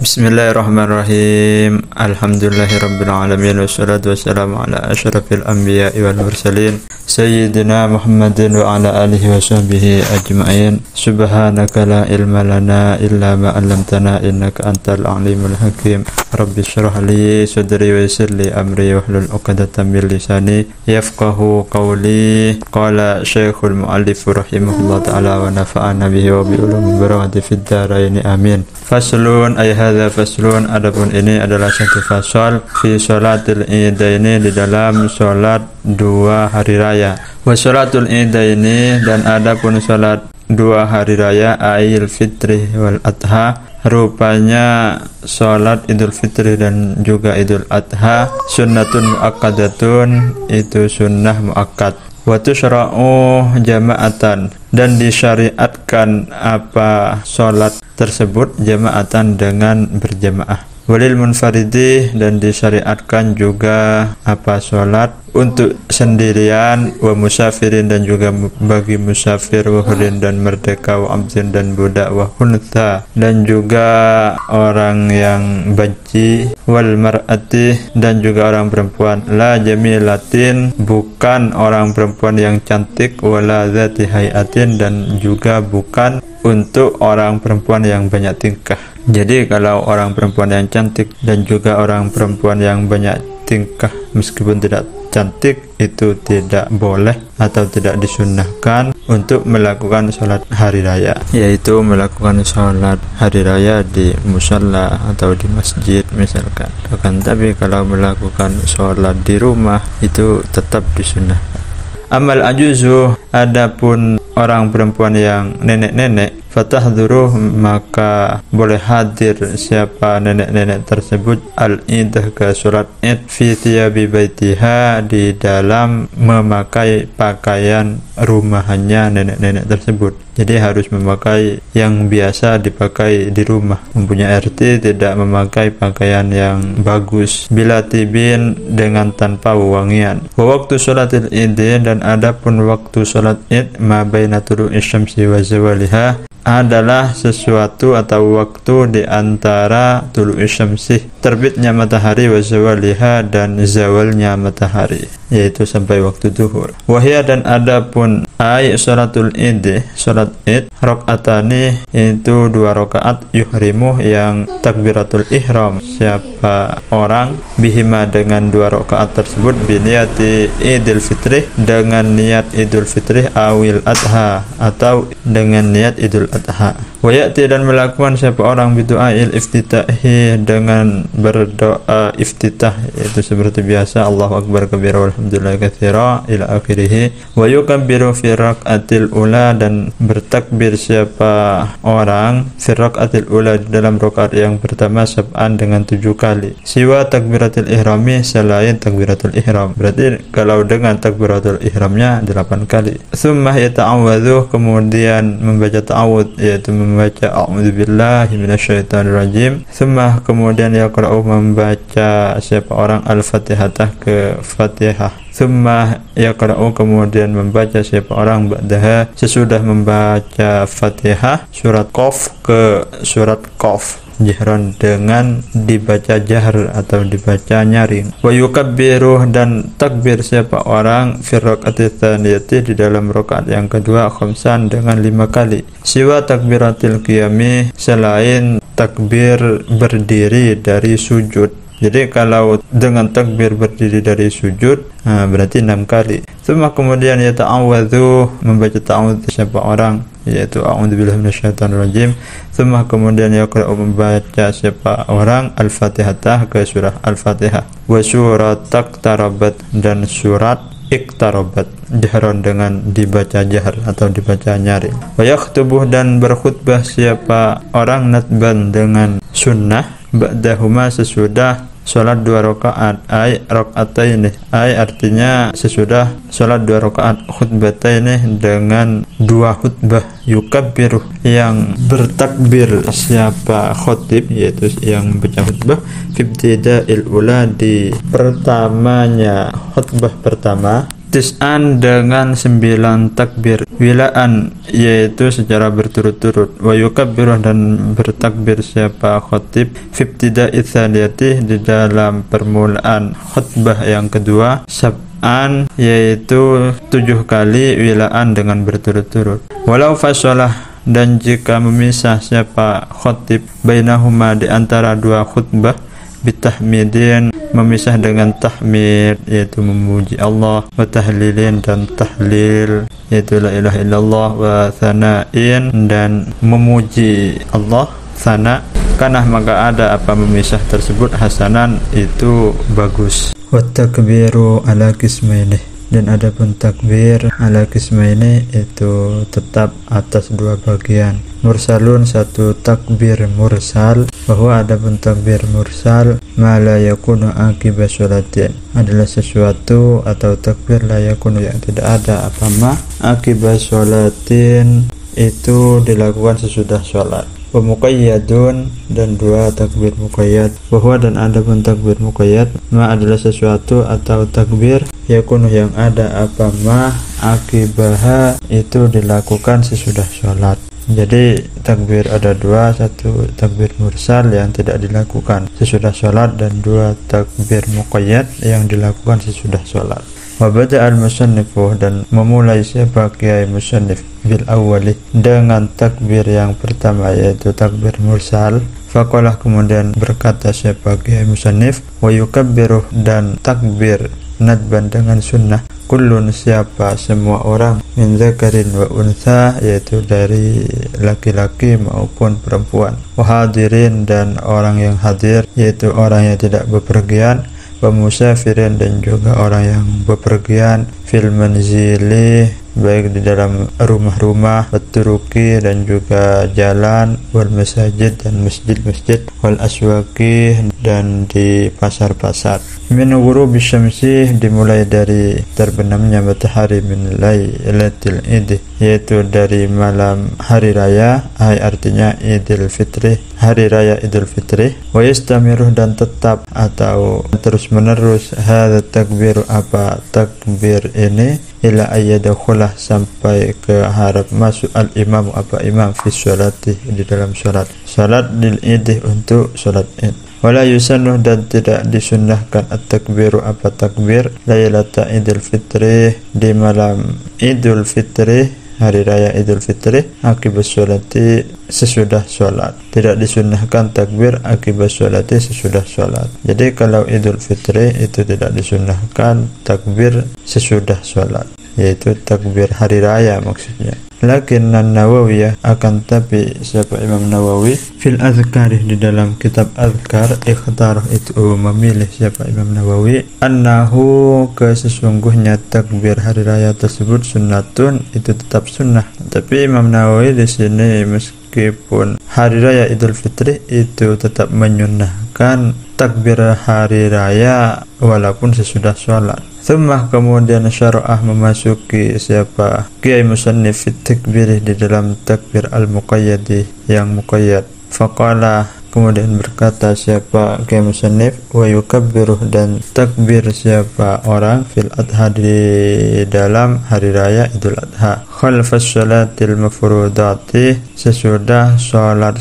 Bismillahirrahmanirrahim. Alhamdulillahirabbil alamin wassalatu wassalamu ala asyrafil anbiya'i wal mursalin sayyidina Muhammadin wa ala alihi wa sahbihi ajma'in. Subhanaka la ilma lana illa ma 'allamtana innaka antal alimul hakim. Rabbi shrah li sadri wa yassir li amri wahlul 'uqdatam min lisani yafqahu qawli. Qala Syekhul Mu'allif rahimahullah ta'ala wa nafa'ana bihi wa bi ulumil barakati fid dharain amin. Faslun ay hadza faslun, adapun ini adalah satu fasal fi sholatil idaini, di dalam sholat dua hari raya. Wa sholatul idaini, dan adapun sholat dua hari raya ail fitri wal adha, rupanya sholat idul fitri dan juga idul adha sunnatun muakkadatun, itu sunnah muakkad. Wa tusyra'u jama'atan, dan disyariatkan apa sholat tersebut jama'atan dengan berjamaah. Walil munfaridi, dan disyariatkan juga apa sholat untuk sendirian. Wa musafirin, dan juga bagi musafir. Wa hurin, dan merdeka. Wa abdin, dan budak. Wa huntha, dan juga orang yang baji. Wal mar'ati, dan juga orang perempuan. La jamilatin, bukan orang perempuan yang cantik. Wala dzati hayatin, dan juga bukan untuk orang perempuan yang banyak tingkah. Jadi kalau orang perempuan yang cantik dan juga orang perempuan yang banyak tingkah meskipun tidak cantik, itu tidak boleh atau tidak disunnahkan untuk melakukan sholat hari raya, yaitu melakukan sholat hari raya di musalla atau di masjid misalkan. Akan tapi kalau melakukan sholat di rumah itu tetap disunnahkan. Amal ajuzu, adapun orang perempuan yang nenek-nenek, fatahduruh, maka boleh hadir siapa nenek-nenek tersebut al-idah, ke sholat id, fi thiyabi baitiha, di dalam memakai pakaian rumahannya nenek-nenek tersebut. Jadi harus memakai yang biasa dipakai di rumah, mempunyai RT, tidak memakai pakaian yang bagus. Bila tibin, dengan tanpa wewangian. Wa waktu sholatil id, dan adapun waktu sholat id, ma baina tulu'i syamsi wa zawaliha, adalah sesuatu atau waktu di antara tulu'i syamsi, terbitnya matahari, wa zawaliha, dan zawalnya matahari, yaitu sampai waktu zuhur. Wahia, dan adapun ay sholatul id, sholat id, rakaatani, itu 2 rakaat, yuhrimu, yang takbiratul ihram siapa orang, bihima, dengan 2 rakaat tersebut, biniyati idul fitri, dengan niat idul fitri, awil adha, atau dengan niat idul adha. Wayati, dan melakukan siapa orang bidu'ail iftitahi, dengan berdoa iftitah, itu seperti biasa, Allahu akbar kabira walhamdulillah katsira ila akhirih. Wa yukabbiru fi rak'atil ula, dan bertakbir siapa orang fi rak'atil ula, dalam rakaat yang pertama, sab'an, dengan 7 kali. Siwa takbiratul ihrami, selain takbiratul ihram, berarti kalau dengan takbiratul ihramnya 8 kali. Tsumma yata'awwadzu, kemudian membaca ta'awudz, yaitu membaca a'udzubillahi minasyaitonirrajim. Tsumma, kemudian yaqra'u, membaca siapa orang al-fatihah, ke Fatihah. Tsumma yaqra'u, kemudian membaca siapa orang ba'daha, sesudah membaca Fatihah, surat Qaf, ke surat Qaf, jahran, dengan dibaca jahr atau dibaca nyaring. Wa yukabbiru, dan takbir siapa orang fi rakaat tsaniyati, di dalam rakaat yang kedua, khamsan, dengan 5 kali. Siwa takbiratil qiyami, selain takbir berdiri dari sujud. Jadi kalau dengan takbir berdiri dari sujud, berarti 6 kali. Tsumma, kemudian yata'awwadzu, membaca ta'awudz siapa orang, yaitu a'udzubillahi minasyaitonirrajim. Tsumma, kemudian yaqra'u, membaca siapa orang al-fatihah, ke surah al-fatihah. Wa surat iqtarabat, dan surat iqtarabat, jahran, dengan dibaca jahr atau dibaca nyaring. Wa yakhtubuh, dan berkhutbah siapa orang natban, dengan sunnah, ba'dahuma, sesudah sholat 2 rakaat, ay raka'ataini, ay artinya sesudah sholat 2 rakaat, khutbataini, dengan 2 khutbah. Yukabbiru, yang bertakbir siapa khotib, yaitu yang membaca khutbah, fibtida'il ula, di pertamanya khutbah pertama, tis'an dengan 9 takbir, wilaan yaitu secara berturut-turut, wa yukabbiru dan bertakbir siapa khatib fi ibtida'i tsaniyati di dalam permulaan khutbah yang kedua, sab'an yaitu 7 kali, wilaan dengan berturut-turut. Walau fasalah dan jika memisah siapa khatib bainahuma di antara dua khutbah bitahmidin memisah dengan tahmid yaitu memuji Allah, wa tahlilin dan tahlil yaitu la ilaha illallah, wa tsana'in dan memuji Allah, sana karena maka ada apa memisah tersebut hasanan itu bagus. Wa takbiru ala qismaini dan adapun takbir ala qismaini itu tetap atas dua bagian. Mursalun satu takbir mursal, bahwa adapun takbir mursal ma la yakunu akiba sholatin adalah sesuatu atau takbir la yakunu yang tidak ada apa ma akiba sholatin itu dilakukan sesudah sholat. Wa muqayyadun dan dua takbir muqayyad, bahwa dan adapun takbir muqayyad ma adalah sesuatu atau takbir yakunu yang ada apa ma akibaha itu dilakukan sesudah sholat. Jadi takbir ada dua, satu takbir mursal yang tidak dilakukan sesudah sholat dan dua takbir muqayyad yang dilakukan sesudah sholat. Wa bada'al musannifu dan memulai siapa kiai musannif bil awwali dengan takbir yang pertama yaitu takbir mursal. Faqalah kemudian berkata siapa kiai musannif, wa yukabbiru dan takbir nadban dengan sunnah, kullun siapa semua orang, min zakarin wa untha yaitu dari laki-laki maupun perempuan, wa hadirin dan orang yang hadir yaitu orang yang tidak bepergian, wa musafirin dan juga orang yang bepergian, fil manzili baik di dalam rumah-rumah, turuki dan juga jalan, wal masajid dan masjid-masjid, wal aswaqi dan di pasar-pasar. Min ghurubi syamsi dimulai dari terbenamnya matahari, min lailatul id yaitu dari malam hari raya, artinya Idul Fitri, hari raya Idul Fitri. Wa yastamiru dan tetap atau terus menerus hadza takbir apa takbir ini ila ayyadakhulah sampai ke harap masuk al imam apa imam fi sholati di dalam salat lil id untuk salat id. Wala yusannu dan tidak disunnahkan at-takbiru apa takbir lailata Idul Fitri di malam Idul Fitri, hari raya Idul Fitri, akibat sholati sesudah sholat. Tidak disunnahkan takbir akibat sholati sesudah sholat. Jadi kalau Idul Fitri itu tidak disunnahkan takbir sesudah sholat, yaitu takbir hari raya maksudnya. Lakin An-Nawawiyah akan tapi siapa Imam Nawawi fil azkari di dalam kitab azkar ikhtar itu memilih siapa Imam Nawawi annahu sesungguhnya takbir hari raya tersebut sunnatun itu tetap sunnah. Tapi Imam Nawawi di sini meskipun hari raya Idul Fitri itu tetap menyunnahkan takbir hari raya walaupun sesudah sholat. Thumma kemudian syara'ah memasuki siapa kiai musannif fit takbir di dalam takbir al-muqayyadi yang muqayyad. Faqala kemudian berkata siapa kiai musannif, wa yukabbiru dan takbir siapa orang fil adha di dalam hari raya Idul Adha, khalfas sholatil mafrudati sesudah sholat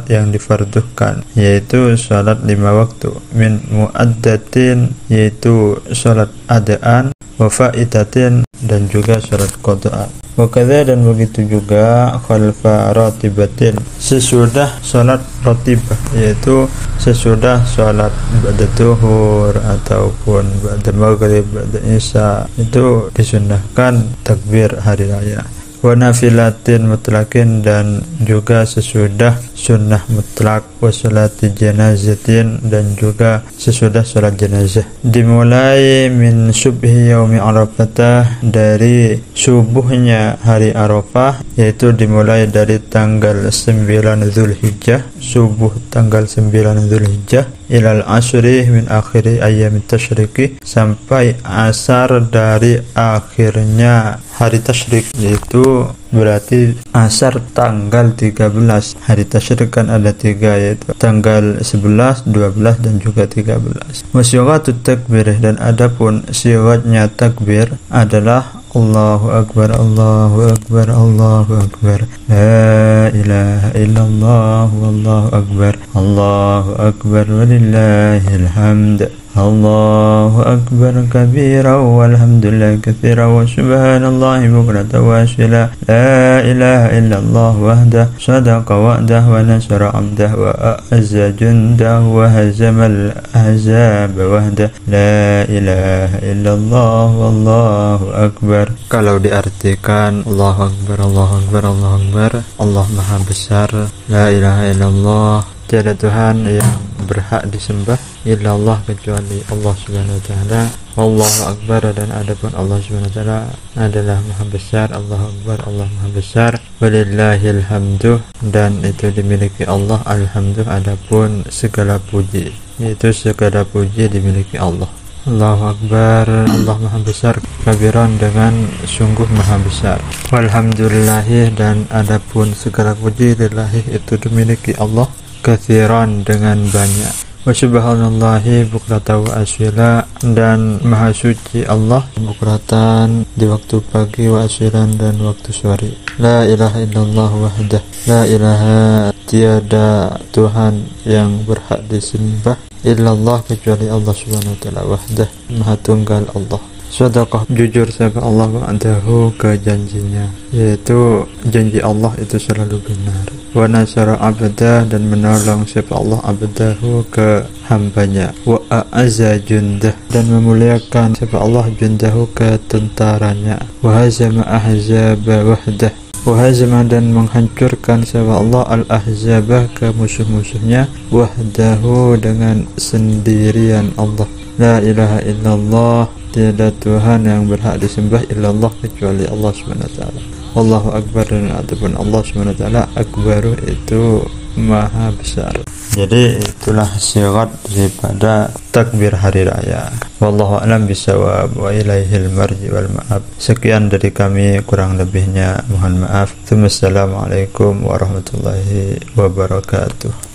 yang difarduhkan yaitu sholat 5 waktu, min muaddatin yaitu sholat adaan, wa fa'idatin dan juga sholat qada'an, wa kadza dan begitu juga khalfa ratibatin sesudah sholat ratibah yaitu sesudah sholat ba'da zuhur ataupun ba'da maghrib ba'da isya itu disunnahkan takbir hari raya. Wa nafilatin mutlakin dan juga sesudah sunnah mutlak, wa sholati janazatin dan juga sesudah sholat jenazah. Dimulai min subhi yaumi arafah dari subuhnya hari Arafah yaitu dimulai dari tanggal 9 Zulhijjah, subuh tanggal 9 Zulhijjah ilal asri min akhiri ayyamit tasyriki sampai asar dari akhirnya hari tasyrik, yaitu berarti asar tanggal 13. Hari tasyrik kan ada 3, yaitu tanggal 11, 12 dan juga 13. Wasyighatut takbir, dan adapun syigatnya takbir adalah Allahu Akbar, Allahu Akbar, Allahu Akbar, La ilaha illallah, Wallahu Akbar, Allahu Akbar, walillahil hamd, Allahu Akbar kabira, walhamdulillah katsira, wa subhanallahi bukratan wa asila, La ilaha illallah wahdah, sadaqa wa'dah, wa nasara 'abdah, wa a'azza jundah, wa hazamal ahzab wahdah, La ilaha illallah, Wallahu Akbar. Kalau diartikan Allahu Akbar, Allahu Akbar, Allahu Akbar, Allah Maha Besar, La ilaha illallah, tiada Tuhan yang berhak disembah illallah kecuali Allah Subhanahu wa taala, Allahu Akbar, dan adapun Allah Subhanahu wa taala adalah Maha Besar, Allahu Akbar, Allah Maha Besar, walillahil hamdu, dan itu dimiliki Allah, alhamdu, adapun segala puji, yaitu segala puji dimiliki Allah. Allahu Akbar, Allah Maha Besar, kabiran, dengan sungguh Maha Besar, walhamdulillahi, dan adapun segala puji lillahi itu dimiliki Allah, katsiran, dengan banyak, wa subhanallahi bukratan wa asila, dan Maha Suci Allah bukratan di waktu pagi, wa asilan, dan waktu sore. La ilaha illallah wahdah, la ilaha, tiada Tuhan yang berhak disembah illallah kecuali Allah Subhanahu wa taala, wahdah, Maha Tunggal Allah. Sadaqah, jujur sapa Allah, wa'adahu, ke janjinya, yaitu janji Allah itu selalu benar. Wa nasara abdah, dan menolong sapa Allah abdahu, ke hambanya. Wa a'azza jundah, dan memuliakan sapa Allah jundahu, ke tentaranya. Wa hazama ahzab wahdah, wahazama, dan menghancurkan sapa Allah al-ahzabah, ke musuh-musuhnya. Wahdahu, dengan sendirian Allah. La ilaha illallah, tiada Tuhan yang berhak disembah illallah kecuali Allah Subhanahu wa taala. Allahu Akbar, dan adapun Allah Subhanahu wa taala akbaru, itu Maha Besar. Jadi itulah syigat daripada takbir hari raya. Wallahu a'lam bishawab, wa ilaihil marji wal ma'ab. Sekian dari kami, kurang lebihnya mohon maaf. Assalamualaikum warahmatullahi wabarakatuh.